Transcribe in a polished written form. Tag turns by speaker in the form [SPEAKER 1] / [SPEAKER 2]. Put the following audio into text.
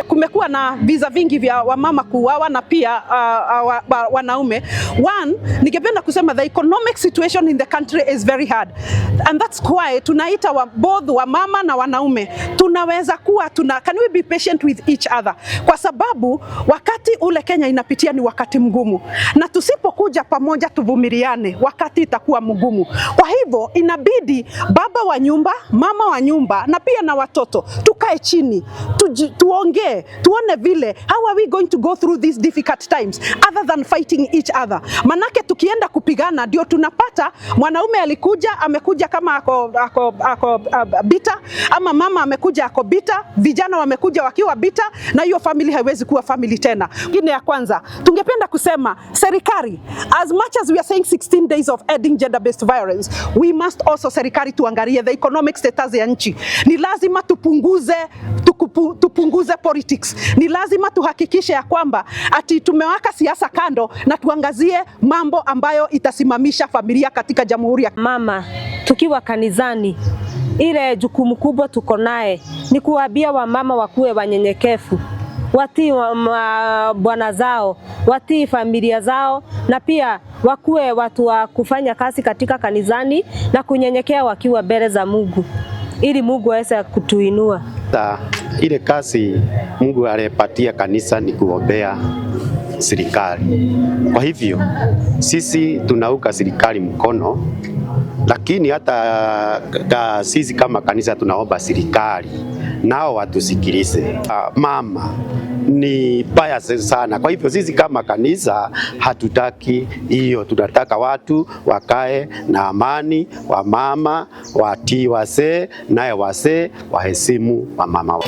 [SPEAKER 1] Kumekuwa na visa vingi vya wamama kuuawa na pia wanaume. One, ningependa kusema the economic situation in the country is very hard. And that's why tunaita both wamama na wanaume. Tunaweza kuwa can we be patient with each other? Kwa sababu wakati ule Kenya inapitia ni wakati mgumu. Na tusipokuja pamoja tuvumiliane, wakati itakuwa mgumu. Kwa hivyo inabidi baba wa nyumba, mama wa nyumba na pia na watoto tukae chini, tuongee, tuone vile how are we going to go through these difficult times other than fighting each other. Manake tukienda kupigana ndio tunapata mwanaume amekuja kama ako bita, ama mama amekuja ako bita, vijana wamekuja wakiwa bita, na hiyo family haiwezi kuwa family tena. Ngine ya kwanza tungependa kusema serikali, as much as we are saying 16 days of ending gender based violence, we must also serikali tuangalie the economic status ya nchi. Ni lazima tupunguze politics. Ni lazima tuhakikishe ya kwamba ati tumeweka siasa kando na tuangazie mambo ambayo itasimamisha familia katika jamhuri ya
[SPEAKER 2] mama. Tukiwa kanisani, ile jukumu kubwa tuko naye ni kuwaambia wamama wakuwe wanyenyekevu, watii bwana zao, watii familia zao, na pia wakuwe watu wa kufanya kazi katika kanisani na kunyenyekea wakiwa mbele za Mungu, ili Mungu aweze kutuinua.
[SPEAKER 3] Ile kazi Mungu aliyepatia kanisa ni kuombea serikali. Kwa hivyo sisi tunauka serikali mkono, lakini hata sisi kama kanisa tunaomba serikali nao watusikilize. Mama ni baya sana. Kwa hivyo sisi kama kanisa hatutaki hiyo. Tunataka watu wakae na amani, wamama watii wazee, naye wazee waheshimu wamama wao.